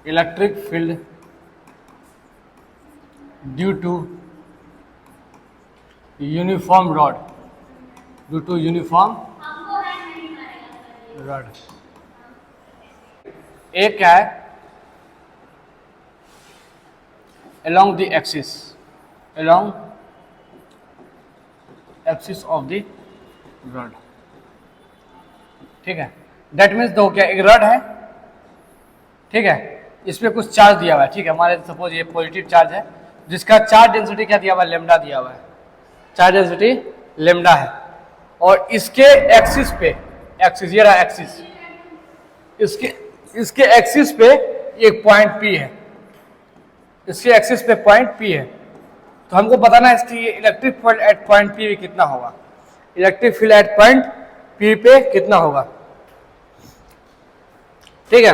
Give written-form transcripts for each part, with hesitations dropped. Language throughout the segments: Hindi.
Electric field due to uniform rod, due to uniform rod. एक क्या है, along the axis, along axis of the rod, ठीक है। डेट मीन्स दो क्या, एक रड है, ठीक है, इस पे कुछ चार्ज दिया हुआ है, ठीक है, हमारे सपोज ये पॉजिटिव चार्ज है जिसका चार्ज डेंसिटी क्या दिया हुआ है, लेमडा दिया हुआ है, चार्ज डेंसिटी लेमडा है, और इसके एक्सिस पे, एक्सिस ये रहा एक्सिस, इसके एक्सिस पे एक पॉइंट पी है, इसके एक्सिस पे पॉइंट पी है, तो हमको बताना है इसकी electric field at point P कितना होगा, electric field at point P पे कितना होगा, ठीक है,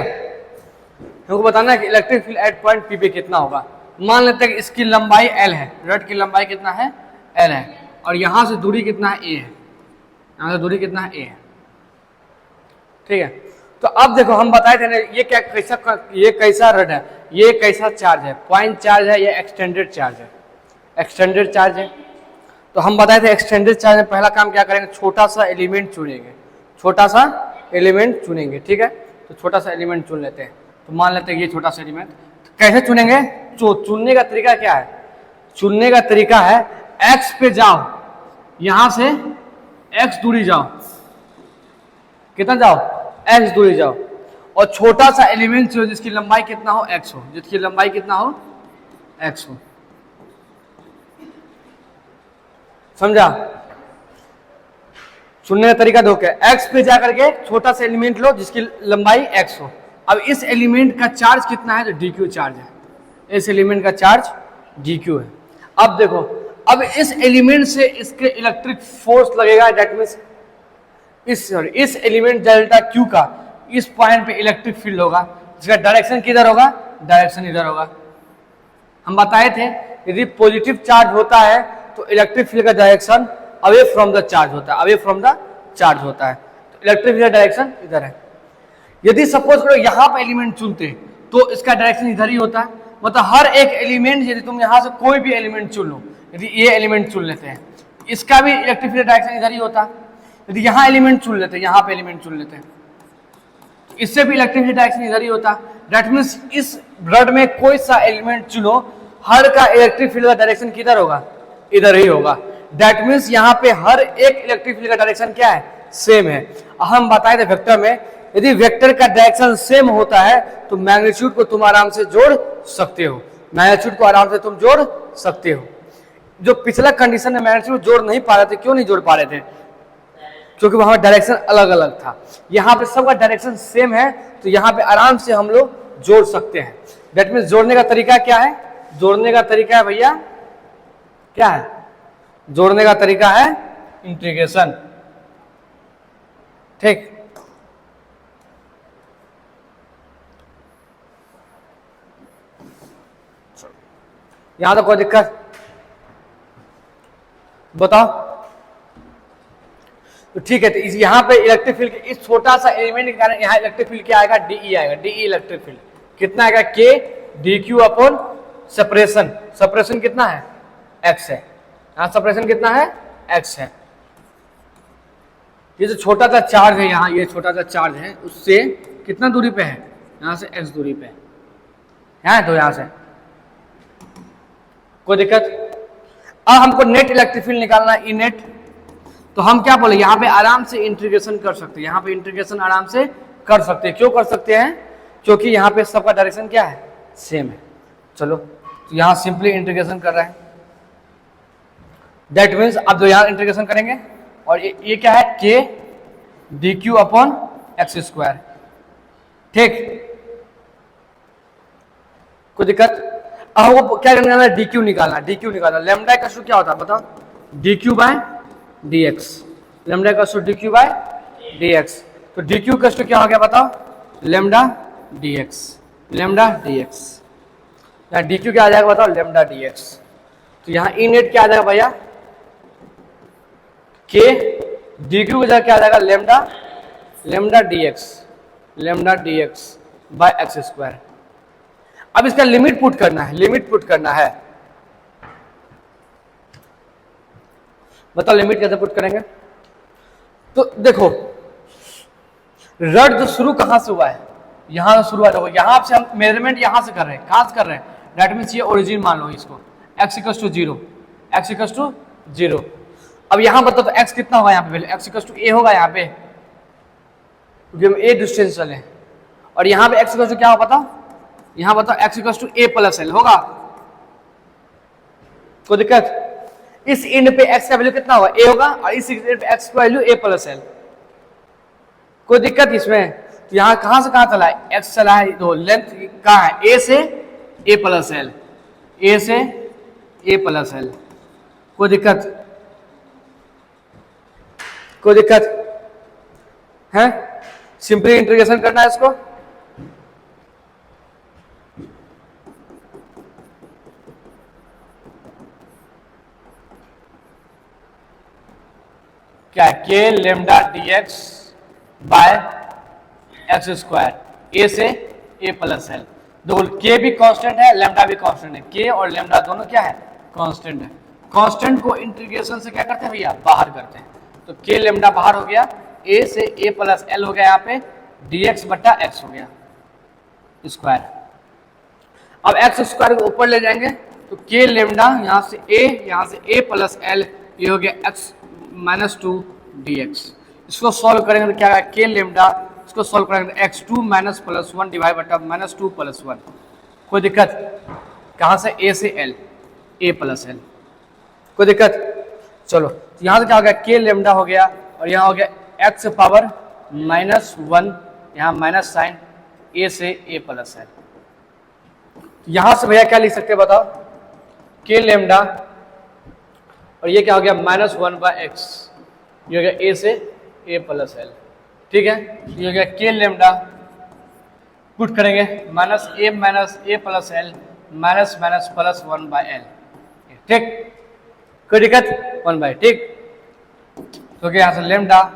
हमको बताना है कि electric field at point P पे कितना होगा। मान लेते हैं कि इसकी लंबाई एल है, रड की लंबाई कितना है, एल है, और यहां से दूरी कितना है, ए है, यहां से दूरी कितना है, ए है, ठीक है। तो अब देखो हम बताए थे ना, ये क्या ये कैसा रड है, ये कैसा चार्ज है, पॉइंट चार्ज है या एक्सटेंडेड चार्ज है, एक्सटेंडेड चार्ज है। तो हम बताए थे एक्सटेंडेड चार्ज में पहला काम क्या करेंगे, छोटा सा एलिमेंट चुनेंगे, छोटा सा एलिमेंट चुनेंगे, ठीक है। तो छोटा सा एलिमेंट चुन लेते हैं, तो मान लेते हैं ये छोटा सा एलिमेंट, तो कैसे चुनेंगे, चुनने का तरीका क्या है, चुनने का तरीका है एक्स पे जाओ, यहां से एक्स दूरी जाओ, कितना जाओ, एक्स दूरी जाओ, और छोटा सा एलिमेंट चुनो जिसकी लंबाई कितना हो, एक्स हो, जिसकी लंबाई कितना हो, एक्स हो, समझा। चुनने का तरीका दो क्या, एक्स पे जाकर के छोटा सा एलिमेंट लो जिसकी लंबाई एक्स हो। अब इस एलिमेंट का चार्ज कितना है, तो डी क्यू चार्ज है, इस एलिमेंट का चार्ज डी क्यू है। अब देखो, अब इस एलिमेंट से इसके इलेक्ट्रिक फोर्स लगेगा, दैट मीन्स इस एलिमेंट डेल्टा क्यू का इस पॉइंट पे इलेक्ट्रिक फील्ड होगा, जिसका डायरेक्शन किधर होगा, डायरेक्शन इधर होगा। हम बताए थे यदि पॉजिटिव चार्ज होता है तो इलेक्ट्रिक फील्ड का direction away from the charge होता है, अवे फ्रॉम द चार्ज होता है, तो इलेक्ट्रिक फील्ड का डायरेक्शन इधर है। यदि सपोज करो यहाँ पे एलिमेंट चुनते तो इसका डायरेक्शन इधर ही होता है, मतलब हर एक एलिमेंट, यदि तुम यहाँ से कोई भी एलिमेंट चुन लो, यदि ये एलिमेंट चुन लेते हैं, इसका भी इलेक्ट्रिक फील्ड डायरेक्शन इधर ही होता है। यदि यहाँ एलिमेंट चुन लेते हैं, यहाँ पे एलिमेंट चुन लेते हैं, इससे भी इलेक्ट्रिक फील्ड डायरेक्शन इधर ही होता। दैट मीन्स इस रड में कोई सा एलिमेंट चुनो, हर का इलेक्ट्रिक फील्ड का डायरेक्शन किधर होगा, इधर ही होगा। दैट मीन्स यहाँ पे हर एक इलेक्ट्रिक फील्ड का डायरेक्शन क्या है, सेम है। हम बताए थे वेक्टर में, यदि वेक्टर का डायरेक्शन सेम होता है तो मैग्नीट्यूड को तुम आराम से जोड़ सकते हो, मैग्नीट्यूड को आराम से तुम जोड़ सकते हो। जो पिछला कंडीशन में मैग्नीट्यूड जोड़ नहीं पा रहे थे, क्यों नहीं जोड़ पा रहे थे, क्योंकि वहां डायरेक्शन अलग अलग था। यहाँ पे सबका डायरेक्शन सेम है, तो यहाँ पे आराम से हम लोग जोड़ सकते हैं। दैट मीन्स जोड़ने का तरीका क्या है, जोड़ने का तरीका है भैया, क्या है, जोड़ने का तरीका है इंटीग्रेशन, ठीक। यहां तो कोई दिक्कत बताओ, तो ठीक है। तो यहाँ पे इलेक्ट्रिक फील्ड इस छोटा सा एलिमेंट के कारण यहाँ इलेक्ट्रिक फील्ड क्या आएगा, डीई आएगा, डीई इलेक्ट्रिक फील्ड कितना आएगा, के d q upon separation, separation कितना है, एक्स है, यहाँ सेपरेशन कितना है, एक्स है। ये जो छोटा सा चार्ज है यहाँ, ये छोटा सा चार्ज है, उससे कितना दूरी पे है, यहाँ से एक्स दूरी पे है, तो यहाँ से कोई दिक्कत। अब हमको नेट इलेक्ट्रिक फील्ड निकालना है, ई नेट, तो हम क्या बोले, यहाँ पे आराम से इंटीग्रेशन कर सकते हैं, यहाँ पे इंटीग्रेशन आराम से कर सकते हैं। क्यों कर सकते हैं, क्योंकि यहाँ पे सबका डायरेक्शन क्या है, सेम है। चलो, तो यहाँ सिंपली इंटीग्रेशन कर रहे हैं, दैट मीन्स अब जो यहाँ इंटीग्रेशन करेंगे, और ये क्या है, k d q upon x square, ठीक, कोई दिक्कत। अब वो क्या करना है, डी क्यू निकालना, डी क्यू निकालना। लेमडा का क्या होता है बताओ, d Q by d x, lambda का d Q by d x. तो डी क्यू का क्या हो गया बताओ, lambda D x, lambda D x, यहाँ डी क्यू क्या आ जाएगा बताओ, लेमडा डी एक्स। तो यहाँ ई नेट क्या आ जाएगा भैया, के डी क्यू का क्या आ जाएगा, lambda D x, lambda D X by x square, अब इसका लिमिट पुट करना है, लिमिट पुट करना है। बताओ लिमिट कैसे पुट करेंगे? तो देखो रड जो शुरू कहां से हुआ है, यहां से शुरू हुआ। यहां से हम मेजरमेंट यहां से कर रहे हैं, कहां से कर रहे हैं? दैट मीन्स ये ओरिजिन मान लो इसको, x equals to 0, x equals to 0। अब यहां बताओ तो x कितना होगा यहाँ पे? x इक्वल्स टू a होगा यहाँ पे, क्योंकि हम a डिस्टेंस चले। और यहाँ पे x इक्वल्स टू क्या होगा बताओ? यहाँ बताओ x equals to a plus l होगा। कोई दिक्कत? इस एंड पे x का वैल्यू कितना होगा? a होगा, और इस एंड पे x का वैल्यू a प्लस l। कोई दिक्कत इसमें? तो यहाँ कहां से कहां चला है? x चला है, तो लेंथ कहां है? a से a प्लस l, a से a प्लस l। कोई दिक्कत? कोई दिक्कत है? सिंपली इंटीग्रेशन करना है इसको। क्या है? K lambda dx by x square, a से ए प्लस एल। दो के भी कांस्टेंट है, लेमडा भी कांस्टेंट है। के और लेमडा दोनों क्या है? कांस्टेंट है। कांस्टेंट को इंटीग्रेशन से क्या करते हैं भैया? बाहर करते हैं। तो के लेमडा बाहर हो गया, ए से ए प्लस एल हो गया, यहाँ पे dx बट्टा एक्स हो गया स्क्वायर। अब एक्स स्क्वायर को ऊपर ले जाएंगे तो के लेमडा यहाँ से ए प्लस एल, ये हो गया एक्स माइनस 2 dx। इसको सॉल्व करेंगे तो क्या है? के लेमडा, इसको सॉल्व करेंगे तो x2 माइनस प्लस 1 डिवाइड बटा माइनस 2 प्लस 1। कोई दिक्कत? कहाँ से? a से l, a प्लस l। कोई दिक्कत? चलो तो यहाँ से क्या हो गया? के लेमडा हो गया, और यहाँ हो गया x पावर माइनस 1, यहाँ माइनस साइन, a से a प्लस l। यहाँ से भैया क्या लिख सकते हैं बताओ? के लेमडा, और ये क्या हो गया? माइनस 1 बाय एक्स, ये हो गया a से a प्लस एल। ठीक है, ये हो गया के लेमडा, पुट करेंगे minus A plus L minus minus plus 1 by L. ठीक, कोई दिक्कत? 1 बाय, ठीक। तो क्या यहाँ से लेमडा,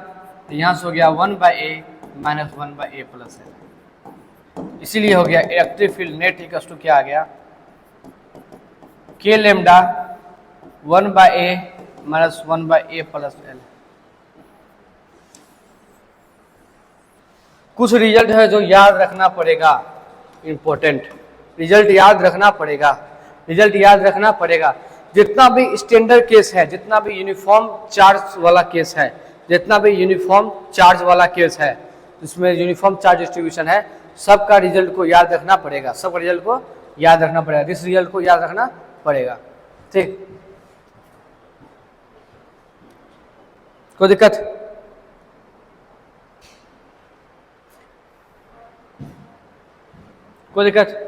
यहाँ से हो गया 1 by A minus 1 by A plus L. इसीलिए हो गया electric field net equals to क्या आ गया? K lambda 1 by A minus 1 by A plus L. कुछ रिजल्ट है जो याद रखना पड़ेगा, इंपॉर्टेंट रिजल्ट याद रखना पड़ेगा, रिजल्ट याद रखना पड़ेगा। जितना भी स्टैंडर्ड केस है, जितना भी यूनिफॉर्म चार्ज वाला केस है, जितना भी यूनिफॉर्म चार्ज वाला केस है, जिसमें यूनिफॉर्म चार्ज डिस्ट्रीब्यूशन है, सबका रिजल्ट को याद रखना पड़ेगा, सबका रिजल्ट को याद रखना पड़ेगा, इस रिजल्ट को याद रखना पड़ेगा। ठीक, कोई दिक्कत? कोई दिक्कत?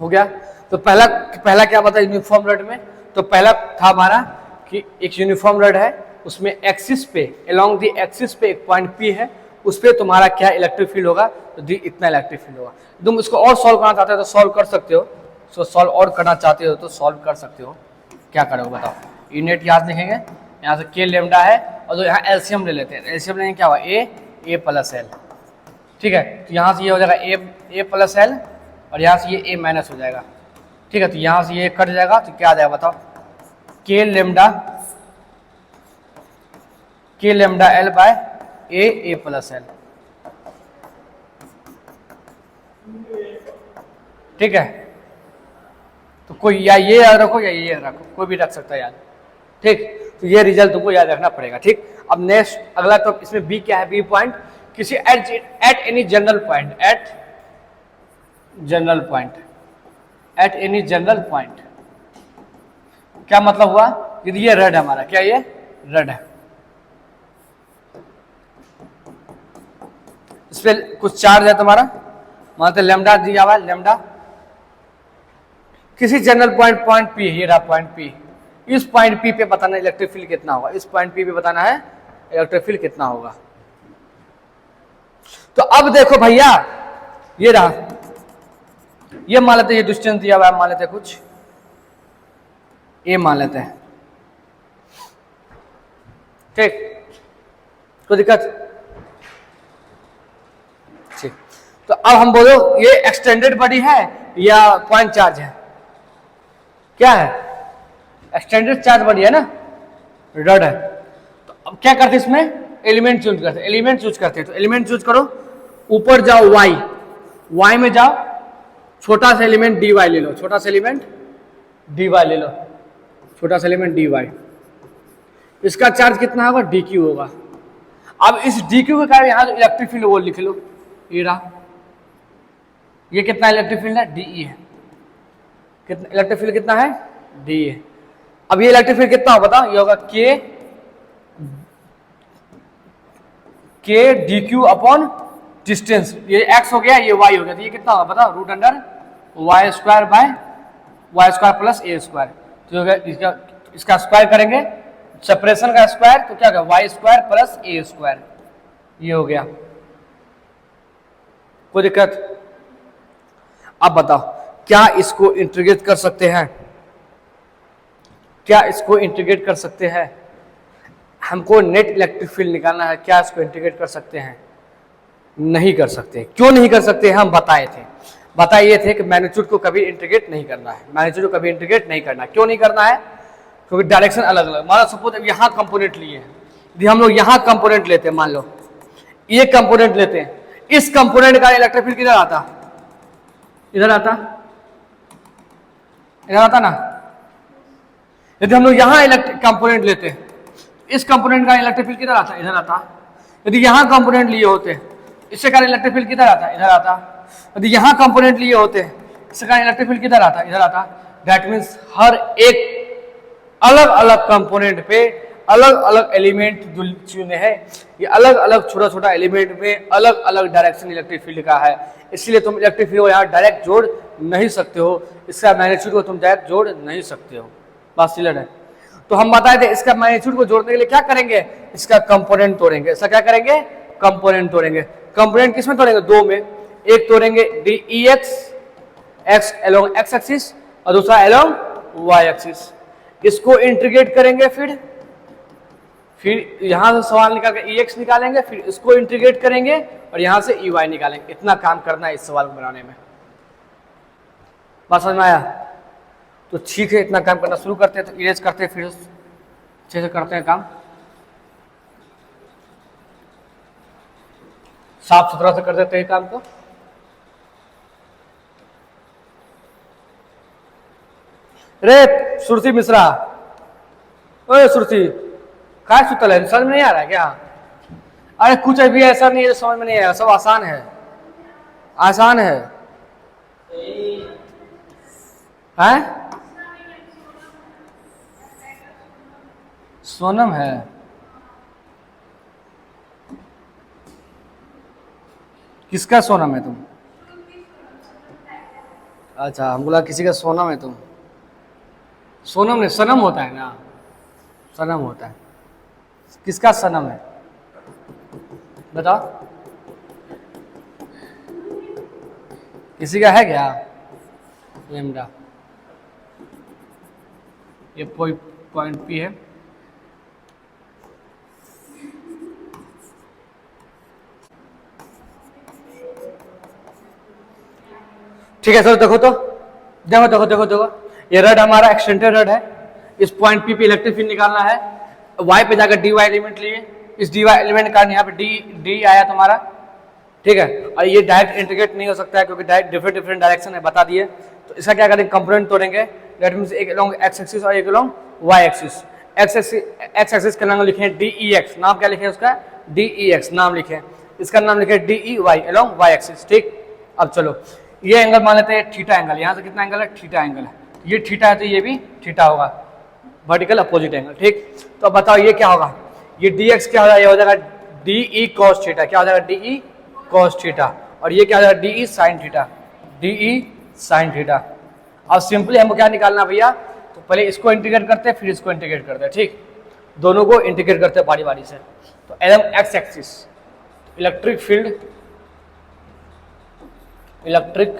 हो गया? तो पहला क्या बता यूनिफॉर्म रड में? तो पहला था हमारा कि एक यूनिफॉर्म रड है, उसमें एक्सिस पे, अलोंग द एक्सिस पे एक पॉइंट P है, उस पर तुम्हारा क्या इलेक्ट्रिक फील्ड होगा? तो इतना इलेक्ट्रिक फील्ड होगा। तुम इसको और सॉल्व करना चाहते हो तो सॉल्व कर सकते हो, इसको सॉल्व और करना चाहते हो तो सॉल्व कर सकते हो। क्या करोगे बताओ? यूनिट याद लिखेंगे, यहाँ से के लेमडा है, और तो यहाँ एलसीएम ले लेते हैं। एलसीएम लेंगे क्या हुआ? ए प्लस एल। ठीक है, तो यहाँ से ये हो जाएगा ए प्लस एल, और यहाँ से ये ए माइनस हो जाएगा। ठीक है, तो यहाँ से ये कट जाएगा, तो क्या आ जाएगा बताओ? के lambda L by A plus L. ठीक है, तो कोई या ये याद रखो या ये रखो, कोई भी रख सकता है याद। ठीक, तो ये रिजल्ट तुमको याद रखना पड़ेगा। ठीक, अब नेक्स्ट अगला तो इसमें बी क्या है? बी पॉइंट किसी at any general point, at any general point. क्या मतलब हुआ? यदि ये रड है हमारा, क्या ये रड है, इस पे कुछ चार्ज है तुम्हारा, मानते लेमडा दिया हुआ है, लेमडा किसी जनरल पॉइंट P, ये रहा पॉइंट P, इस पॉइंट P पे बताना इलेक्ट्रिक फील्ड कितना होगा, इस पॉइंट P पे बताना है इलेक्ट्रिक फील्ड कितना होगा। तो अब देखो भैया, ये रहा, ये मान लेते, ये डिस्टेंस दिया हुआ है, मान लेते कुछ ये मान लेते हैं, ठीक, कोई दिक्कत? ठीक, तो अब हम बोलो ये एक्सटेंडेड बॉडी है या पॉइंट चार्ज है? क्या है? एक्सटेंडेड चार्ज बॉडी है ना, रड है। तो अब क्या करते हैं इसमें? एलिमेंट चूज करते हैं, एलिमेंट चूज करते हैं। तो एलिमेंट चूज करो, ऊपर जाओ वाई में जाओ, छोटा सा एलिमेंट dy ले लो, छोटा सा एलिमेंट dy ले लो, छोटा सा एलिमेंट dy। इसका चार्ज कितना होगा? dq होगा। अब इस dq के कारण यहां इलेक्ट्रिक फील्ड वो लिख लो, ये रहा, ये कितना इलेक्ट्रिक फील्ड है? de है। कितना इलेक्ट्रिक फील्ड कितना है? de है। अब ये इलेक्ट्रिक फील्ड कितना होगा बताओ? ये होगा k dq अपॉन डिस्टेंस, ये x हो गया, ये y हो गया, तो ये कितना होगा बताओ? Root under Y square by Y square plus A square. तो इसका स्क्वायर करेंगे, सेपरेशन का स्क्वायर, तो क्या होगा? वाई स्क्वायर प्लस ए स्क्वायर, ये हो गया। कोई दिक्कत? अब बताओ क्या इसको इंटीग्रेट कर सकते हैं? क्या इसको इंटीग्रेट कर सकते हैं? हमको नेट इलेक्ट्रिक फील्ड निकालना है, क्या इसको इंटीग्रेट कर सकते हैं? नहीं कर सकते। क्यों नहीं कर सकते? हम बताए थे कि मैग्नीट्यूड को कभी इंटीग्रेट नहीं करना है, मैग्नीट्यूड को कभी इंटीग्रेट नहीं करना। क्यों नहीं करना है? क्योंकि डायरेक्शन अलग अलग। मान लो सपोज यहाँ कंपोनेंट लिए हैं, यदि हम लोग यहाँ कंपोनेंट लेते हैं, मान लो ये कंपोनेंट लेते हैं, इस कंपोनेंट का इलेक्ट्रिक फील्ड किधर आता? इधर आता, इधर आता ना। यदि हम लोग यहाँ इलेक्ट्रिक कंपोनेंट लेते हैं, इस कंपोनेंट का इलेक्ट्रिक फील्ड किधर आता? इधर आता। यदि यहाँ कंपोनेंट लिए होते, इससे कारण इलेक्ट्रिक फील्ड किधर आता? इधर आता। यदि यहाँ कंपोनेंट लिए होते, इससे कारण इलेक्ट्रिक फील्ड किधर आता? इधर आता। दैट मीन्स हर एक अलग अलग कंपोनेंट पे अलग अलग एलिमेंट जो चुने हैं, ये अलग अलग छोटा छोटा एलिमेंट में अलग अलग डायरेक्शन इलेक्ट्रिक फील्ड का है। इसलिए तुम इलेक्ट्रिक फील्ड को यहाँ डायरेक्ट जोड़ नहीं सकते हो, इसका मैग्नीट्यूड को तुम डायरेक्ट जोड़ नहीं सकते हो। बात क्लियर है? तो हम बताए थे इसका मैग्नीट्यूड को जोड़ने के लिए क्या करेंगे? इसका कंपोनेंट तोड़ेंगे। इसका क्या करेंगे? कंपोनेंट तोड़ेंगे। कंपोनेंट किसमें तोड़ेंगे? दो में। एक तोड़ेंगे dEx, x along x axis, और दूसरा along y एक्सिस। इसको इंटीग्रेट करेंगे, फिर यहां से सवाल निकाल के Ex निकालेंगे, फिर इसको इंटीग्रेट करेंगे और यहां से Ey निकालेंगे। इतना काम करना है इस सवाल को बनाने में। बात समझ में आया? तो ठीक है, इतना काम करना शुरू करते हैं। तो इरेज करते हैं, फिर अच्छे से करते हैं काम, साफ सुथरा से कर देते हैं काम को। रे सुरती मिश्रा, ओए सुरती, काय सुतल है? समझ में नहीं आ रहा है क्या? अरे कुछ भी ऐसा नहीं है समझ में नहीं आया, सब आसान है, आसान है। हैं? सोनम है? किसका सोनम है तुम? अच्छा, हम बोला किसी का सोनम है तुम। सोनम नहीं, सनम होता है ना, सनम होता है। किसका सनम है बताओ? किसी का है क्या? लेमडा, ये पॉइंट पी है। ठीक है सर, देखो तो, देखो देखो देखो देखो, ये रड हमारा एक्सटेंडेड रड है। इस पॉइंट पी पे इलेक्ट्रिक फील्ड निकालना है। वाई पे जाकर dy एलिमेंट लिए, इस dy एलिमेंट का यहाँ पे d आया तुम्हारा, ठीक है। और ये डायरेक्ट इंटीग्रेट नहीं हो सकता है क्योंकि डायरेक्ट डिफरेंट डायरेक्शन है, बता दिए। तो इसका क्या करेंगे? कंपोनेंट तोड़ेंगे। दैट मींस एक अलोंग x एक्सिस और एक along y axis. x axis का नाम लिखे dEx, नाम क्या लिखे उसका? dEx नाम लिखे। इसका नाम लिखे dy अलोंग y एक्सिस, ठीक। अब चलो, ये एंगल मान लेते हैं थीटा एंगल। यहाँ से कितना एंगल है? थीटा एंगल है। ये थीटा है तो ये भी थीटा होगा, वर्टिकल अपोजिट एंगल, ठीक। तो अब बताओ ये क्या होगा? ये dx क्या हो जाएगा? ये हो जाएगा de cos थीटा। क्या हो जाएगा? de cos theta. और ये क्या हो जाएगा? de sin theta, de sin theta. अब सिंपली हमको क्या निकालना भैया? तो पहले इसको इंटीग्रेट करते हैं, फिर इसको इंटीग्रेट करते हैं, ठीक। दोनों को इंटीग्रेट करते हैं बारी बारी से। तो along X axis electric field electric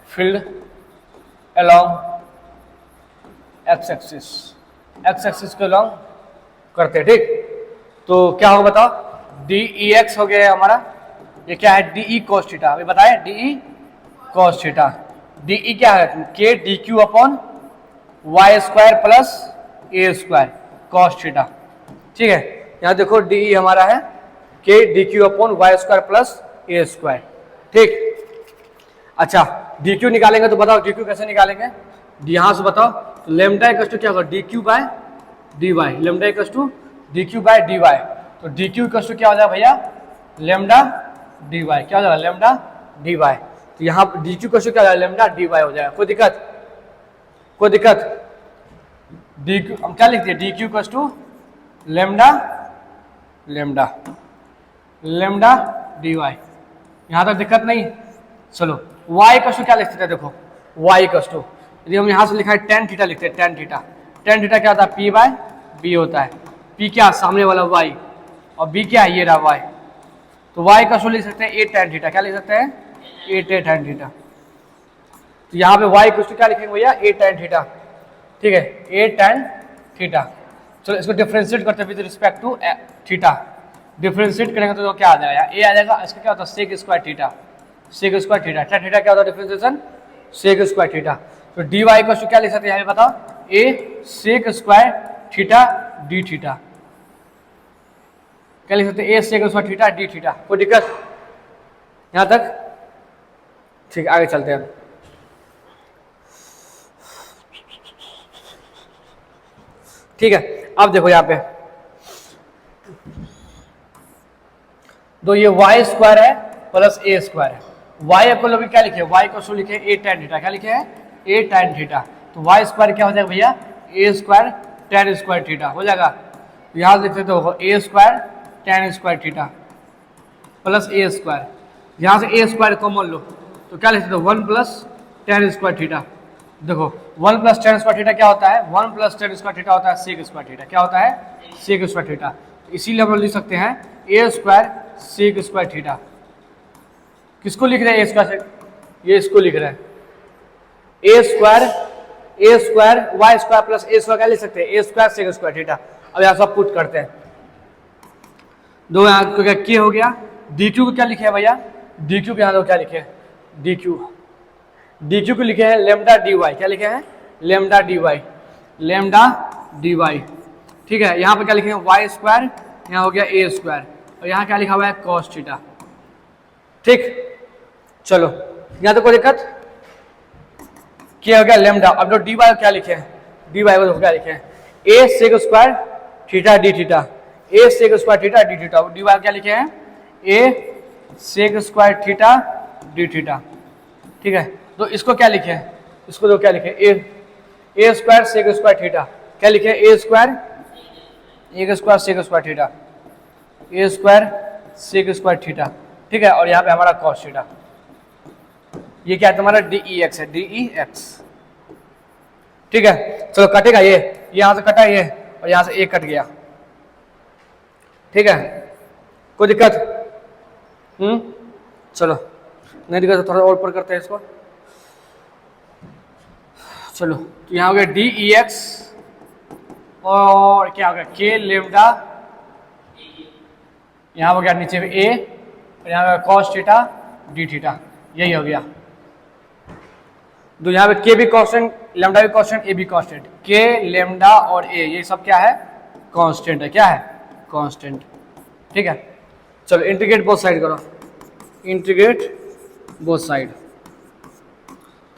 field along X axis, X axis के अलोंग करते हैं, ठीक। तो क्या होगा बताओ, डी ई एक्स हो गया हमारा, ये क्या है, डी ई कॉस थीटा, अभी बताए d E cos theta, d E क्या है, k d q upon y square plus ए स्क्वायर कॉस थीटा, ठीक है। यहाँ देखो डी ई हमारा है k d q upon y square plus ए स्क्वायर, ठीक। अच्छा डी क्यू निकालेंगे तो बताओ डी क्यू कैसे निकालेंगे, यहाँ से बताओ, तो लेमडा इक्वल टू क्या होगा, D Q by D Y, lambda equal to D Q by D Y, तो डी क्यू इक्वल टू क्या हो जाएगा भैया, लेमडा डी वाई, क्या हो जाएगा, लेमडा डी वाई, तो यहाँ डी क्यू इक्वल टू क्या हो जाएगा, लेमडा डी वाई हो जाएगा, कोई दिक्कत, कोई दिक्कत, डी क्यू हम क्या लिखते हैं, D Q equal to lambda lambda lambda D Y, यहाँ तक दिक्कत नहीं। चलो वाई इक्वल टू क्या लिखते थे, देखो वाई इक्वल टू, यदि हम यहाँ से लिखा है टेन थीटा लिखते हैं, टेन थीटा, टेन थीटा क्या होता है, पी बाय बी होता है, पी क्या सामने वाला वाई और बी क्या है, ये रहा वाई, तो वाई का लिख सकते हैं ए टेन थीटा, क्या लिख सकते हैं, ए टेन थीटा, तो यहाँ पे वाई कुछ क्या लिखेंगे भैया, ए टेन थीटा, ठीक है, ए टेन थीटा। चलो इसको डिफरेंशिएट करते हैं with respect to theta, differentiate करेंगे तो क्या आ जाएगा, ए आ जाएगा, इसका क्या होता है sec square theta, sec square theta, tan theta क्या होता है डिफरेंशिएशन, सेक स्क्वायर थीटा, तो डी वाई को क्या लिख सकते हैं, यहाँ पे बताओ, a sec square theta d theta, क्या लिख सकते हैं, a sec square theta d theta, कोई दिक्कत यहाँ तक, ठीक, आगे चलते हैं। ठीक है, अब देखो यहाँ पे तो ये वाई स्क्वायर है प्लस ए स्क्वायर है, वाई को लोग क्या लिखे, वाई को लिखे ए टेन थीटा, क्या लिखे है, ए टेन थीटा, तो वाई स्क्वायर क्या हो जाएगा भैया, a square tan square theta हो जाएगा, तो यहाँ लिख सकते हो a square tan square theta plus A square, यहाँ से ए स्क्वायर कॉमन लो तो क्या लिख सकते हो, one plus tan square theta, देखो one plus tan square theta क्या होता है, one plus tan square theta होता है सेक स्क्वायर थीटा, क्या होता है, सेक स्क्वायर थीटा, तो इसीलिए हम लोग लिख सकते हैं ए स्क्वायर सेक स्क्वायर थीटा, किसको लिख रहे हैं, ए स्क्वायर, ये इसको लिख रहे हैं, ए स्क्वायर वाई स्क्वायर प्लस ए स्क्वायर क्या लिख सकते हैं, ए स्क्वायर सेक स्क्वायर थीटा। अब यहाँ सब पुट करते हैं, दो यहाँ को क्या के हो गया, डी क्यू को क्या लिखे है भैया, डी क्यू के यहाँ क्या लिखे, डी क्यू को लिखे हैं लेमडा डी वाई, क्या लिखे हैं, lambda D Y, lambda D Y, ठीक है। यहाँ पे क्या लिखे हैं, वाई स्क्वायर, यहाँ हो गया ए स्क्वायर, और यहाँ क्या लिखा हुआ है, कॉस थीटा, ठीक। चलो यहाँ तो कोई दिक्कत, क्या हो गया लेमडा, अब जो डी वाई क्या लिखे हैं, डी वाई को क्या लिखे हैं, a sec square theta d theta, a sec square theta d theta, d y क्या लिखे हैं, a sec square theta d theta, ठीक है। तो इसको क्या लिखे हैं, इसको तो क्या लिखे, ए स्क्वायर सेक स्क्वायर थीटा, क्या लिखे, ए square sec square theta, a square sec square theta, ठीक है, और यहाँ पे हमारा कॉस थीटा, ये क्या है तुम्हारा डी ई एक्स है, डी ई एक्स, ठीक है। चलो कटेगा ये यहाँ से कटा ये, और यहाँ से ए कट गया, ठीक है, कोई दिक्कत, चलो नहीं दिक्कत, तो थोड़ा और ऊपर करते हैं इसको, चलो तो यहाँ हो गया डी ई एक्स और क्या हो गया के लेमडा, यहाँ हो गया नीचे में ए, और यहाँ हो गया कॉस थीटा डी थीटा, यही हो गया। तो यहाँ पे के भी कांस्टेंट, लेमडा भी कांस्टेंट, ए भी कांस्टेंट, के लेमडा और ए ये सब क्या है, कांस्टेंट है, क्या है, कांस्टेंट, ठीक है। चलो इंटीग्रेट बोथ साइड करो, इंटीग्रेट बोथ साइड,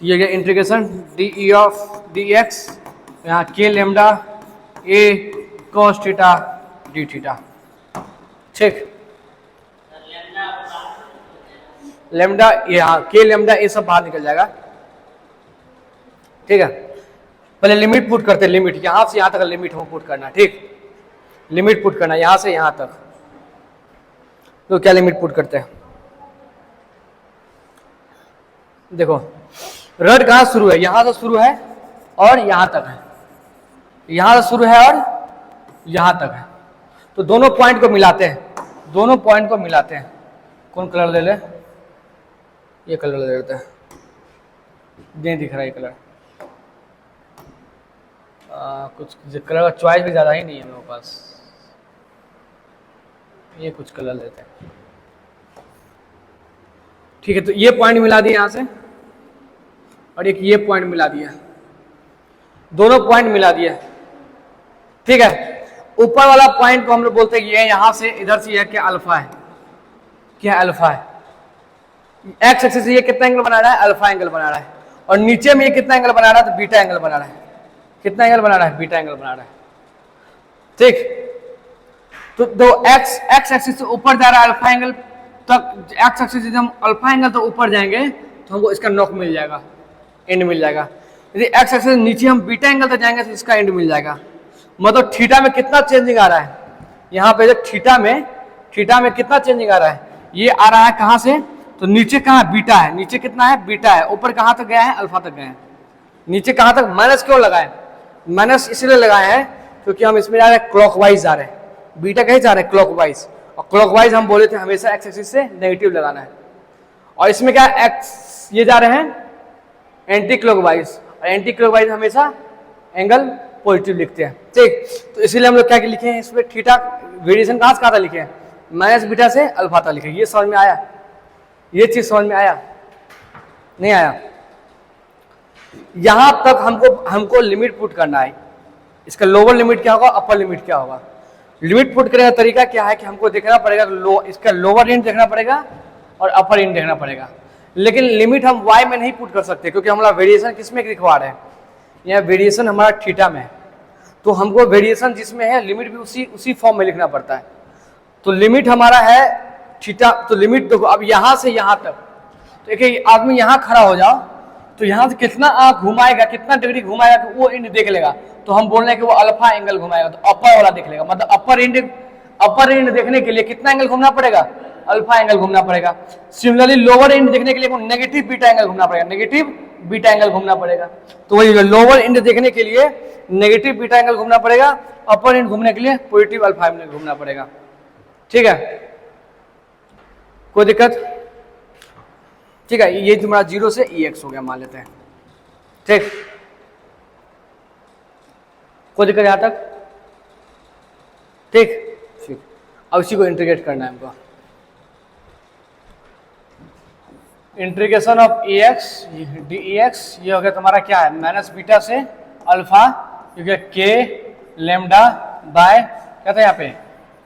ये गया integration D E of D x, यहाँ के lambda a cos theta d theta, ठीक। लेमडा यहाँ के लेमडा ये सब बाहर निकल जाएगा, ठीक है। पहले लिमिट पुट करते हैं, लिमिट यहाँ से यहाँ तक लिमिट हो पुट करना, ठीक, लिमिट पुट करना यहाँ से यहाँ तक, तो क्या लिमिट पुट करते हैं, देखो रड कहाँ शुरू है, यहाँ से शुरू है और यहाँ तक है, यहाँ से शुरू है और यहाँ तक है, तो दोनों पॉइंट को मिलाते हैं, दोनों पॉइंट को मिलाते हैं, कौन कलर ले ले, ये कलर ले लेते हैं, नहीं दिख रहा ये कलर। कुछ कलर का चॉइस भी ज़्यादा ही नहीं है मेरे पास। ये कुछ कलर लेते हैं, ठीक है। तो ये पॉइंट मिला दिया यहाँ से, और एक ये पॉइंट मिला दिया, दोनों पॉइंट मिला दिया, ठीक है। ऊपर वाला पॉइंट को हम लोग बोलते हैं ये यहाँ से इधर से यह क्या अल्फा है, क्या अल्फा है। एक्स एक्सिस से ये कितना एंगल बना रहा है, अल्फा एंगल बना रहा है, और नीचे में ये कितना एंगल बना रहा है, तो बीटा एंगल बना रहा है। कितना एंगल बना रहा है, बीटा एंगल बना रहा है, ठीक। तो दो एक्स एक्सिस से ऊपर जा रहा है अल्फा एंगल तक, एक्स एक्सिस से हम अल्फा एंगल तो ऊपर जाएंगे तो हमको इसका नॉक मिल जाएगा, एंड मिल जाएगा। यदि एक्स एक्सिस से नीचे हम बीटा एंगल तक जाएंगे तो इसका एंड मिल जाएगा। मतलब थीटा में कितना चेंजिंग आ रहा है, यहाँ पे जो थीटा में कितना चेंजिंग आ रहा है, ये आ रहा है कहाँ से, तो नीचे कहाँ बीटा है, नीचे कितना है बीटा है, ऊपर कहाँ तक गया है, अल्फा तक गया है। नीचे कहाँ तक, माइनस क्यों लगाए, माइनस इसलिए लगाए हैं क्योंकि हम इसमें जा रहे हैं क्लॉकवाइज जा रहे हैं, बीटा कहीं जा रहे हैं क्लॉकवाइज, और क्लॉकवाइज हम बोले थे हमेशा एक्स एक्सिस से नेगेटिव लगाना है, और इसमें क्या एक्स ये जा रहे हैं एंटी क्लॉकवाइज, और एंटी क्लॉकवाइज हमेशा एंगल पॉजिटिव लिखते हैं, ठीक। तो इसीलिए हम लोग क्या लिखे हैं इसमें, थीटा वेरिएशन कहाँ से कहाँ था लिखे हैं, माइनस बीटा से अल्फा तक लिखे। ये समझ में आया, ये चीज समझ में आया, नहीं आया। यहां तक हमको लिमिट पुट करना है, इसका लोअर लिमिट क्या होगा, अपर लिमिट क्या होगा। लिमिट पुट करने का तरीका क्या है कि हमको देखना पड़ेगा, इसका लोअर एंड देखना पड़ेगा और अपर एंड देखना पड़ेगा। लेकिन लिमिट हम वाई में नहीं पुट कर सकते क्योंकि हमारा वेरिएशन किसमें रिक्वायर्ड है, यहाँ वेरिएशन हमारा थीटा में है, तो हमको वेरिएशन जिसमें है लिमिट भी उसी फॉर्म में लिखना पड़ता है। तो लिमिट हमारा है थीटा, तो लिमिट देखो अब यहाँ से यहाँ तक, तो देखिए आदमी यहाँ खड़ा हो जाओ तो यहाँ से कितना आंख घुमाएगा, कितना डिग्री घुमाएगा तो वो एंड देख लेगा, तो हम बोल रहे हैं कि वो अल्फा एंगल घुमाएगा, तो अपर वाला देख लेगा। मतलब अपर एंड देखने के लिए कितना एंगल घूमना पड़ेगा, अल्फा एंगल घूमना पड़ेगा। सिमिलरली लोअर एंड देखने के लिए नेगेटिव बीटा एंगल घूमना पड़ेगा, नेगेटिव बीटा एंगल घूमना पड़ेगा। तो वही लोअर एंड देखने के लिए नेगेटिव बीटा एंगल घूमना पड़ेगा, अपर एंड घूमने के लिए पॉजिटिव अल्फा एंगल घूमना पड़ेगा, ठीक है। कोई दिक्कत, ठीक है। ये तुम्हारा 0 से EX हो गया मान लेते हैं, ठीक। कोई दिक्कत यहां तक, ठीक। अब इसी को इंटीग्रेट करना है हमको, इंटीग्रेशन ऑफ EX dEX, ये हो गया तुम्हारा क्या है, माइनस बीटा से अल्फा, क्योंकि के लेमडा बाय क्या था यहाँ पे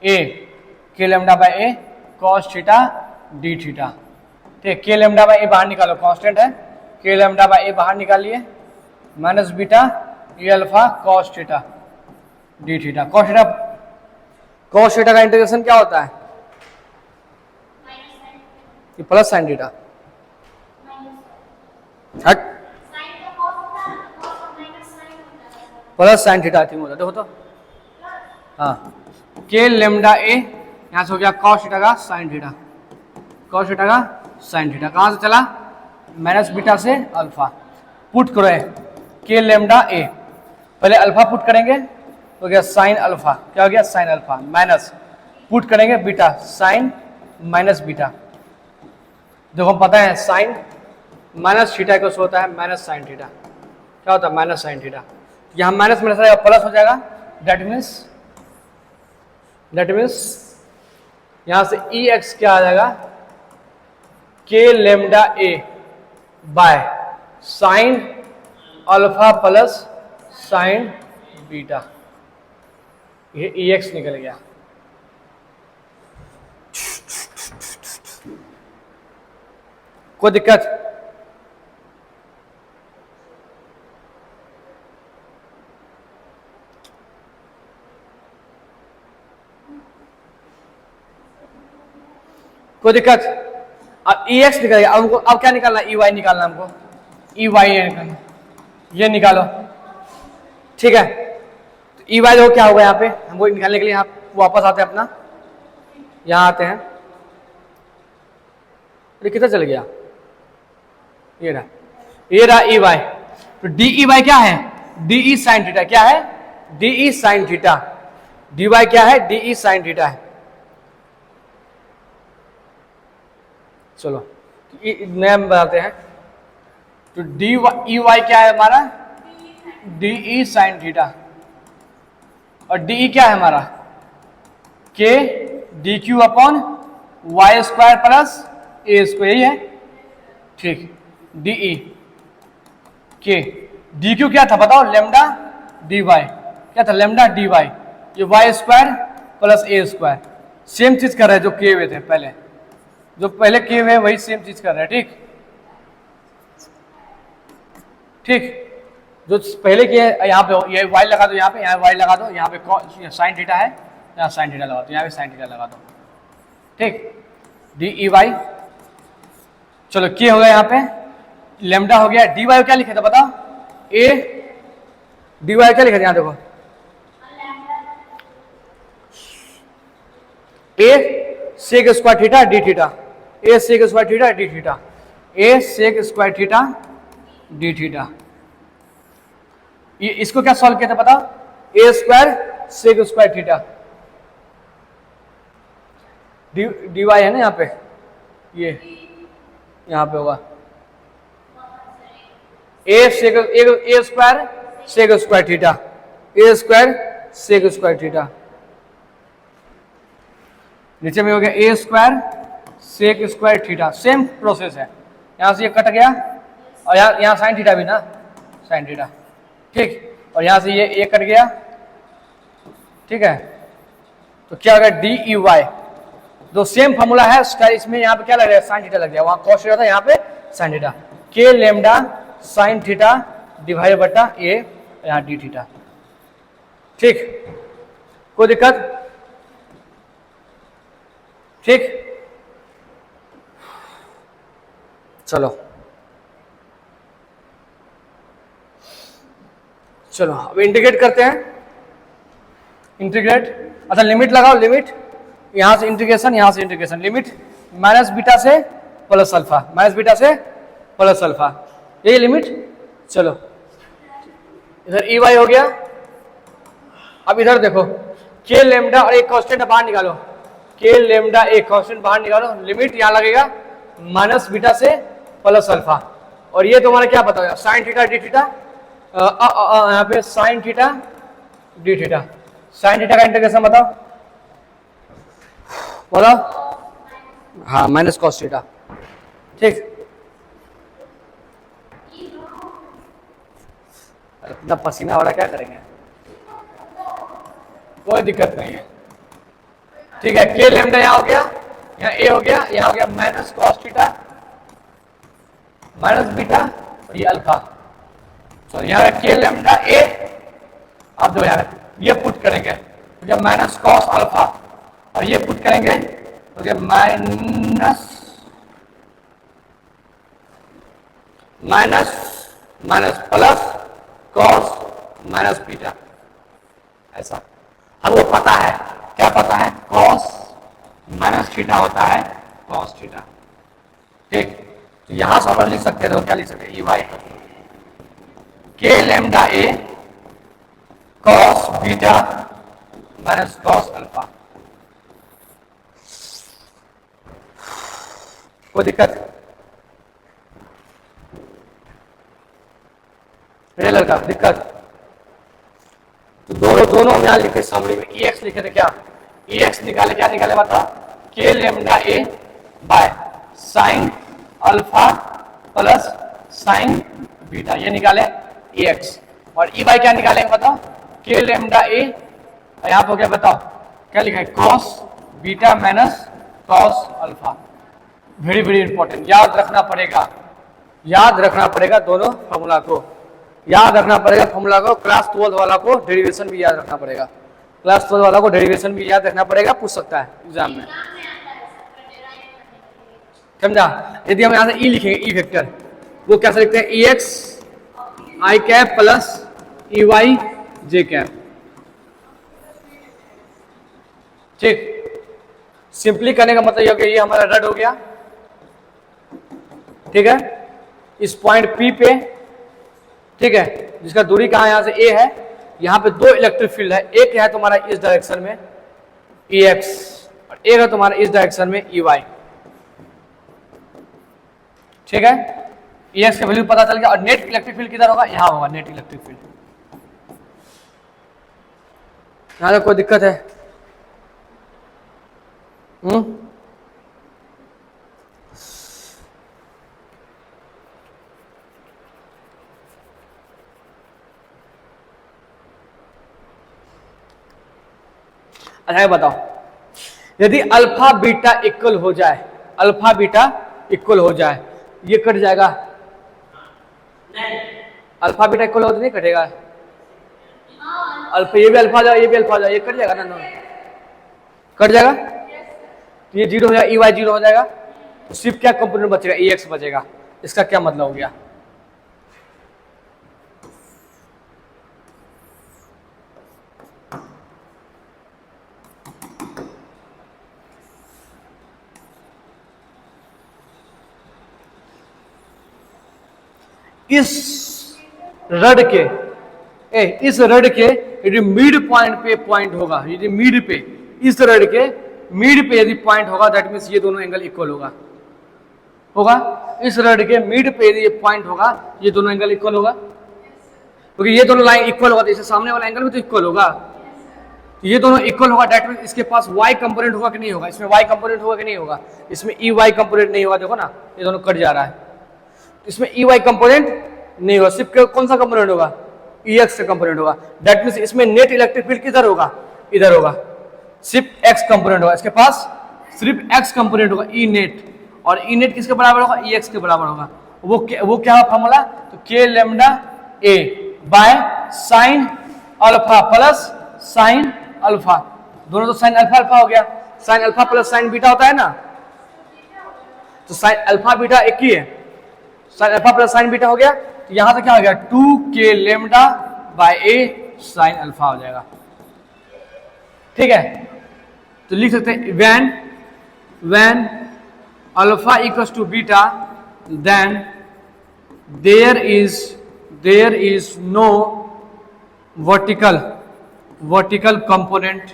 ए, के lambda by A cos theta d theta, ठीक। के लेमडा बाय ए बाहर निकालो, कांस्टेंट है, के लेमडा बाय ए बाहर निकालिए, माइनस बीटा ये alpha cos theta d theta. Cos theta का इंटीग्रेशन क्या होता है, ये प्लस साइन थीटा, हट प्लस साइन थीटा थिंग होता है, देखो तो हाँ, के लेमडा ए यहाँ से हो गया कॉस थीटा का साइन थीटा, कॉस थीटा का साइन थीटा, कहाँ से चला माइनस बीटा से अल्फा, पुट करो के लेमडा ए, पहले अल्फा पुट करेंगे तो गया साइन अल्फा, क्या हो गया साइन अल्फा, माइनस पुट करेंगे बीटा साइन माइनस बीटा। देखो पता है साइन माइनस थीटा को होता है माइनस साइन थीटा, क्या होता है माइनस साइन थीटा, यहाँ माइनस माइनस रहेगा प्लस हो जाएगा, दैट मीन्स यहाँ से EX क्या आ जाएगा, के lambda A by sine alpha plus sine beta, ये EX निकल गया। कोई दिक्कत, कोई दिक्कत। अब EX निकल गया, अब हमको अब क्या निकालना, EY निकालना हमको, EY निकालना, ये निकालो, ठीक है। तो EY देखो क्या होगा यहाँ पे, हमको निकालने के लिए यहाँ वापस आते हैं अपना, यहाँ आते हैं, ये कितना चल गया, ये रहा EY। तो DEY क्या है, DE साइन थीटा, क्या है DE साइन थीटा, DY क्या है DE साइन थीटा है। चलो नया बताते हैं। तो डी ई वाई क्या है हमारा, डी ई साइन थीटा, और डी ई क्या है हमारा, k d q upon y square plus ए स्क्वायर, यही है ठीक। डी ई के डी क्यू क्या था बताओ, लेमडा डी वाई, क्या था लेमडा डी वाई, ये वाई स्क्वायर प्लस ए स्क्वायर, सेम चीज कर रहे हैं जो किए हुए थे पहले, जो पहले किए हुए वही सेम चीज कर रहे हैं ठीक ठीक। जो पहले किए यहाँ पे ये वाई लगा दो, यहाँ पे यहाँ वाई लगा दो, यहाँ पे साइन थीटा है, यहाँ साइन थीटा लगा दो, यहाँ पे साइन थीटा लगा दो ठीक। डी ई वाई, चलो के हो गया, यहाँ पे लेमडा हो गया। डी वाई क्या लिखे थे बताओ, ए डी वाई क्या लिखे थे यहाँ देखो, a sec square theta d theta, a sec square theta d theta, a sec square theta d theta. ये इसको क्या सॉल्व किया था पता, a square sec square theta, d y है ना यहाँ पे, ये यहाँ पे होगा a square sec square theta, a square sec square theta, नीचे में हो गया a square sec square theta. Same process है, यहां से ये कट गया और यहाँ साइन थीटा भी ना, साइन थीटा ठीक, और यहां से ये ए कट गया ठीक है। तो क्या हो गया डी ई वाई, जो सेम फॉर्मूला है उसका, इसमें यहाँ पे क्या लग रहा है साइन थीटा लग गया, वहां कॉस थीटा था, यहाँ पे साइन थीटा, के लेमडा साइन थीटा डिवाइड बटा ए, यहाँ डी थीटा ठीक। कोई दिक्कत ठीक। चलो चलो अब इंटीग्रेट करते हैं, इंटीग्रेट, अच्छा लिमिट लगाओ, लिमिट यहां से इंटीग्रेशन, यहां से इंटीग्रेशन, लिमिट माइनस बीटा से प्लस अल्फा, माइनस बीटा से प्लस अल्फा, यही लिमिट। चलो इधर ई वाई हो गया, अब इधर देखो के लेमडा और एक कांस्टेंट बाहर निकालो, के लेमडा एक कांस्टेंट बाहर निकालो, लिमिट यहां लगेगा माइनस बीटा से प्लस अल्फा, और ये तुम्हारा क्या बताओ साइन थीटा डी थीटा, यहाँ पे sine theta d theta, sine theta का इंटीग्रेशन बताओ, बोलो हाँ माइनस कॉस थीटा ठीक। इतना पसीना वाला क्या करेंगे, कोई दिक्कत नहीं है ठीक है। के लेमडा यहाँ हो गया, यहाँ ए हो गया, यहाँ हो गया minus cos theta minus beta, और ये अल्फा, तो यहाँ के लेमडा ए, अब जो यार ये पुट करेंगे तो क्या माइनस कॉस अल्फा, और ये पुट करेंगे तो क्या minus minus minus plus cos minus beta, ऐसा। अब वो पता है, क्या पता है, कॉस माइनस थीटा होता है कॉस थीटा ठीक। तो यहां से लिख सकते हैं, तो क्या लिख सकते हैं, E y k lambda a cos beta minus cos alpha. कोई दिक्कत मेरे लड़का, दिक्कत तो दोनों हम यहाँ लिखे सामने में, ई एक्स लिखे थे, क्या ई एक्स निकाले, क्या निकाले बताओ, के lambda A by sine alpha plus sine beta, ये निकाले ई एक्स, और ई वाई क्या निकालेंगे बताओ, के लेमडा ए, यहाँ पे क्या बताओ क्या लिखा है, cos beta minus cos alpha. Very very important, याद रखना पड़ेगा, याद रखना पड़ेगा, दोनों फॉर्मूला को याद रखना पड़ेगा, फॉर्मूला को, क्लास 12 वाला को डेरिवेशन भी याद रखना पड़ेगा, क्लास 12 वाला को डेरिवेशन भी याद रखना पड़ेगा, पूछ सकता है एग्जाम में, समझा। यदि हम यहाँ से ई लिखेंगे, ई वेक्टर, वो कैसे लिखते हैं, ई एक्स आई कैप प्लस ई वाई जे कैप ठीक। सिंपली करने का मतलब ये हमारा रद्द हो गया ठीक है, इस पॉइंट पी पे ठीक है, जिसका दूरी कहाँ यहाँ से ए है, यहाँ पे दो इलेक्ट्रिक फील्ड है, एक है तुम्हारा इस डायरेक्शन में ई एक्स, और एक है तुम्हारा इस डायरेक्शन में ई वाई ठीक है, ई एक्स का वैल्यू पता चल गया। और नेट इलेक्ट्रिक फील्ड किधर होगा, यहाँ होगा नेट इलेक्ट्रिक फील्ड। यहाँ तक कोई दिक्कत है? अच्छा बताओ, यदि अल्फा बीटा इक्वल हो जाए, अल्फा बीटा इक्वल हो जाए, ये कट जाएगा? नहीं, अल्फा बीटा इक्वल हो तो नहीं कटेगा। अल्फा, ये भी अल्फा जाए, ये भी अल्फा जाए, ये कट जाएगा ना, कट जाएगा। तो ये जीरो हो जाएगा, ई वाई जीरो हो जाएगा। तो सिर्फ क्या कंपोनेंट बचेगा, ई एक्स बचेगा। इसका क्या मतलब हो गया? इस रड के इस रड के यदि मिड पॉइंट पे पॉइंट होगा, यदि मिड पे, इस रड के मिड पे यदि पॉइंट होगा, दैट मीन्स ये दोनों एंगल इक्वल होगा। इस रड के मिड पे यदि ये पॉइंट होगा, ये दोनों एंगल इक्वल होगा, क्योंकि ये दोनों लाइन इक्वल होगा, तो इससे सामने वाला एंगल भी तो इक्वल होगा। तो ये दोनों इक्वल होगा, दैट मीन्स इसके पास y कंपोनेंट होगा कि नहीं होगा, इसमें y कंपोनेंट होगा कि नहीं होगा, इसमें ई वाई कंपोनेंट नहीं होगा। देखो ना, ये दोनों कट जा रहा है, इसमें ई वाई कंपोनेंट नहीं होगा, सिर्फ कौन सा कंपोनेंट होगा, ई एक्स का कंपोनेंट होगा। दैट मीन्स इसमें नेट इलेक्ट्रिक फील्ड किधर होगा, इधर होगा, सिर्फ एक्स कंपोनेंट होगा, इसके पास सिर्फ एक्स कंपोनेंट होगा, ई नेट। और ई नेट किसके बराबर होगा, ई एक्स के बराबर होगा। वो क्या फॉर्मूला, तो के lambda A by sine alpha plus sine alpha, दोनों तो साइन अल्फा अल्फा हो गया, sign alpha plus sine beta होता है ना, तो साइन अल्फा बीटा एक ही है, sine alpha plus sine beta हो गया। तो यहां से क्या हो गया, 2k lambda by A sine alpha हो जाएगा। ठीक है, तो लिख सकते हैं when alpha equals to beta then there is no vertical component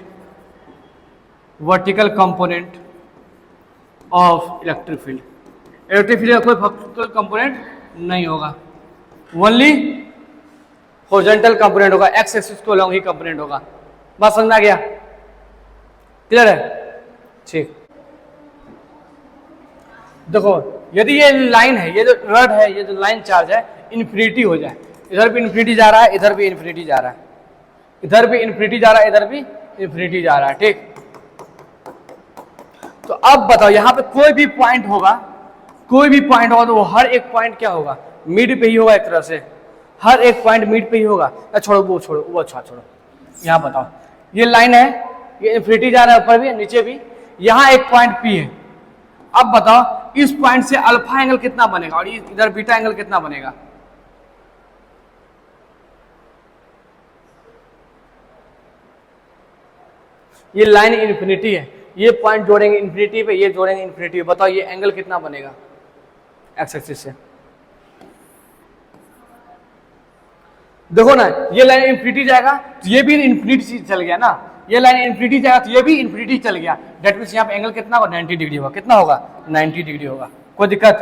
of electric field. Electric field का कोई वर्टिकल कंपोनेंट नहीं होगा, ओनली हॉरिजॉन्टल कंपोनेंट होगा, एक्स एक्सिस को अलॉन्ग ही कंपोनेंट होगा। बात समझ में आ गया, क्लियर है? ठीक, देखो यदि ये लाइन है, ये जो रड है, ये जो लाइन चार्ज है, इन्फिनिटी हो जाए, इधर भी इन्फिनिटी जा रहा है, इधर भी इन्फिनिटी जा रहा है, इधर भी इन्फिनिटी जा रहा है, इधर भी इन्फिनिटी जा रहा है। ठीक, तो अब बताओ, यहां पे कोई भी पॉइंट होगा तो वो हर एक पॉइंट क्या होगा, मिड पे ही होगा, एक तरह से हर एक पॉइंट मिड पे ही होगा। छोड़ो वो अच्छा छोड़ो, यहां बताओ, ये लाइन है, ये इन्फिनिटी जा रहा है, ऊपर भी नीचे भी, यहां एक पॉइंट पी है। अब बताओ इस पॉइंट से अल्फा एंगल कितना बनेगा और इधर बीटा एंगल कितना बनेगा? ये लाइन इन्फिनिटी है, ये पॉइंट जोड़ेंगे इन्फिनिटी पे, ये जोड़ेंगे इन्फिनिटी पे, बताओ ये एंगल कितना बनेगा एक्स एक्सिस से? देखो ना, ये लाइन इन्फिनिटी जाएगा तो ये भी इन्फिनिटी चल गया ना, ये लाइन इन्फिनिटी जाएगा तो ये भी इन्फिनिटी चल गया। दैट मींस यहाँ पे एंगल कितना होगा, 90 डिग्री होगा। कितना होगा, 90 डिग्री होगा। कोई दिक्कत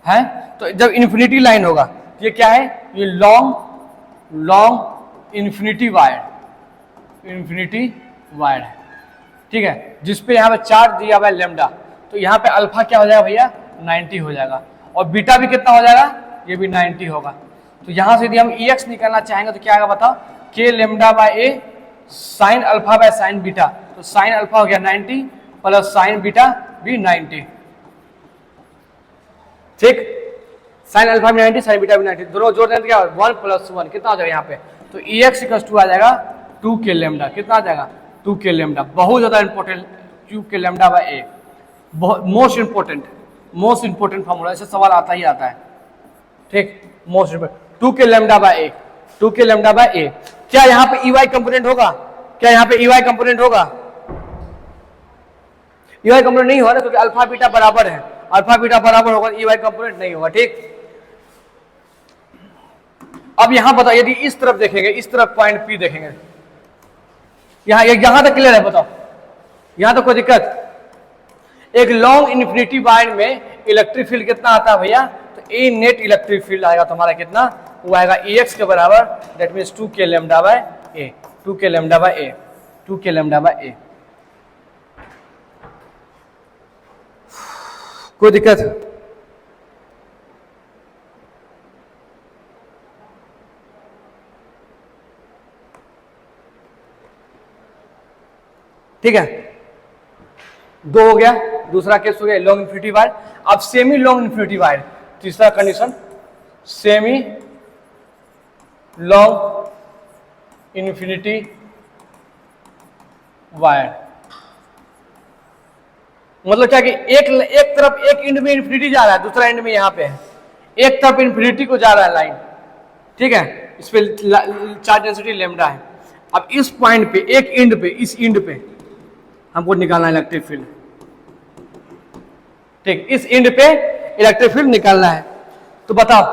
है? तो जब इन्फिनिटी लाइन होगा तो ये क्या है, ये लॉन्ग इन्फिनिटी वायर है। ठीक है, जिसपे यहाँ पे चार्ज दिया हुआ है लेमडा, तो यहाँ पे अल्फा क्या हो जाएगा भैया, 90 हो जाएगा, और बीटा भी कितना हो जाएगा, ये भी 90 होगा। तो यहां से यदि हम ई एक्स निकालना चाहेंगे तो क्या आएगा बताओ, के lambda by A sine alpha by sine beta, तो साइन अल्फा हो गया 90 प्लस साइन बीटा भी 90। ठीक, साइन अल्फा भी 90, साइन बीटा भी 90, दोनों जोड़ देंगे क्या, 1 + 1 कितना हो जाएगा यहाँ पे, तो ई एक्स इक्वल्स टू आ जाएगा 2k लेमडा। कितना आ जाएगा, 2k लेमडा। बहुत ज्यादा important, 2k lambda by a, most important formula, ऐसे सवाल आता ही आता है। ठीक, most important 2k lambda by a, 2k lambda by a. क्या यहाँ पे EY कंपोनेंट होगा, क्या यहाँ पे EY कंपोनेंट होगा? EY कंपोनेंट नहीं होगा ना, क्योंकि अल्फा बीटा बराबर है, अल्फा बीटा बराबर होगा, EY कंपोनेंट नहीं होगा। ठीक, अब यहां बताओ, यदि इस तरफ देखेंगे, इस तरफ पॉइंट P देखेंगे, यहां तक क्लियर है? बताओ, यहां तो कोई दिक्कत? एक लॉन्ग इन्फिनिटी वायर में इलेक्ट्रिक फील्ड कितना आता है भैया, तो ए नेट इलेक्ट्रिक फील्ड आएगा तुम्हारा कितना, वो आएगा EX के बराबर, that means 2k lambda by a, 2k lambda by a, 2k lambda by a. कोई दिक्कत? ठीक है, दो हो गया, दूसरा केस हो गया लॉन्ग इन्फिनिटी वायर। अब सेमी लॉन्ग इन्फिनिटी वायर, तीसरा condition semi long infinity wire. मतलब क्या कि एक तरफ एक एंड में इन्फिनिटी जा रहा है, दूसरा एंड में यहां पे है, एक तरफ इन्फिनिटी को जा रहा है लाइन, ठीक है, इस पे चार्ज डेंसिटी लैम्डा है। अब इस पॉइंट पे एक एंड पे, इस एंड पे हमको निकालना है इलेक्ट्रिक फील्ड, ठीक, इस एंड पे इलेक्ट्रिक फील्ड निकालना है। तो बताओ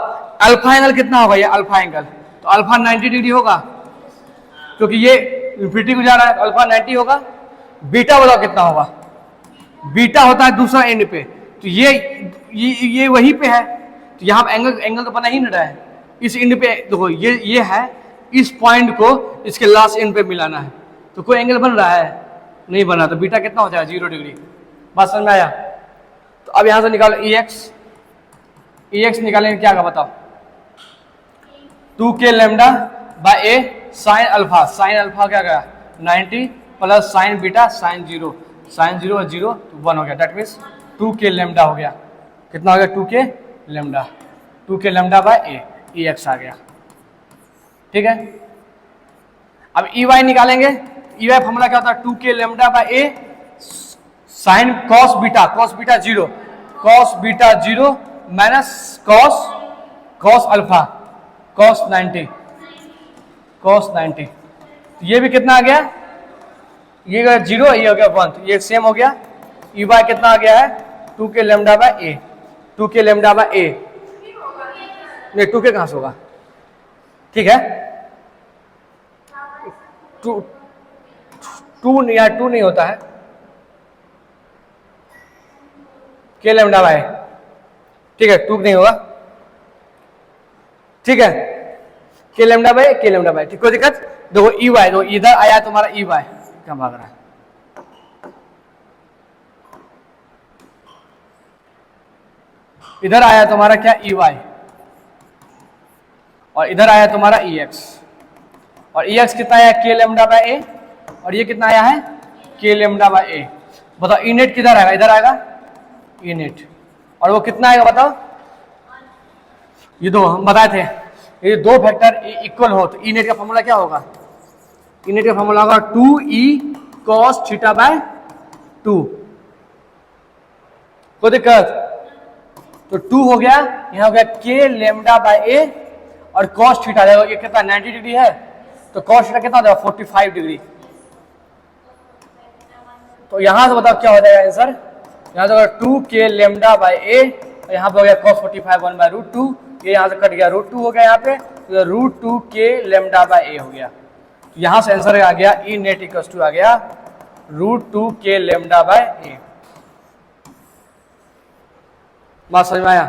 अल्फा एंगल कितना होगा, ये अल्फा एंगल, तो अल्फा 90 डिग्री होगा क्योंकि ये इन्फिनिटी को जा रहा है, तो अल्फा 90 होगा। बीटा बताओ कितना होगा, बीटा होता है दूसरा एंड पे, तो ये वहीं पे है, तो यहाँ एंगल तो बना ही नहीं रहा है। इस एंड पे देखो ये है, इस पॉइंट को इसके लास्ट एंड पे मिलाना है, तो कोई एंगल बन रहा है, नहीं बना, तो बीटा कितना हो जाएगा 0 डिग्री। बात समझ में आया? तो अब यहां से निकालो EX निकालेंगे क्या होगा बताओ, 2k lambda by A sine alpha, sine alpha क्या गया 90 plus sine beta sine 0, sine 0 और 0 तो 1 हो गया, दैट मीन्स 2k लैम्डा हो गया। कितना हो गया 2k lambda, 2k lambda by A, EX आ गया, ठीक है। अब EY निकालेंगे, EY फॉर्मूला क्या होता है 2k lambda by A sine cos beta 0, cos beta 0 minus cos alpha cos 90, तो ये भी कितना आ गया, ये 0, ये हो गया 1, तो ये सेम हो गया। EY कितना आ गया है 2k lambda by a, 2k lambda by a, नहीं 2k कहां से होगा, ठीक है, 2 नहीं होता है, k लैम्डा बाय, ठीक है, 2 नहीं होगा, ठीक है, k लैम्डा बाय, ठीक, कोई दिक्कत? देखो EY, तो इधर आया तुम्हारा EY, क्या भाग रहा है, इधर आया तुम्हारा क्या EY, और इधर आया तुम्हारा EX, और EX कितना आया k लैम्डा बाय ए, और ये कितना आया है k लैम्डा बाय ए। बताओ E नेट किधर आएगा, इधर आएगा E नेट, और वो कितना आएगा बताओ, ये दो हम बताए थे, ये दो फैक्टर इक्वल हो तो E नेट का फॉर्मूला क्या होगा, E नेट का फॉर्मूला होगा 2E cos थीटा बाय 2, कोई दिक्कत? तो 2 हो गया, यहाँ हो गया k लैम्डा बाय ए, और cos थीटा देखो ये कितना 90 डिग्री है, तो cos थीटा कितना देगा 45 डिग्री। तो यहां से बताओ क्या हो जाएगा आंसर, यहाँ से 2k लैम्डा बाय ए, और यहाँ पे हो गया cos 45 1/√2, ये यहाँ से कट गया √2 हो गया यहाँ पे, तो √2k लैम्डा बाय ए हो गया। तो यहाँ से आंसर आ गया E नेट इक्वल टू आ गया √2k लैम्डा बाय ए। बात समझ में आया?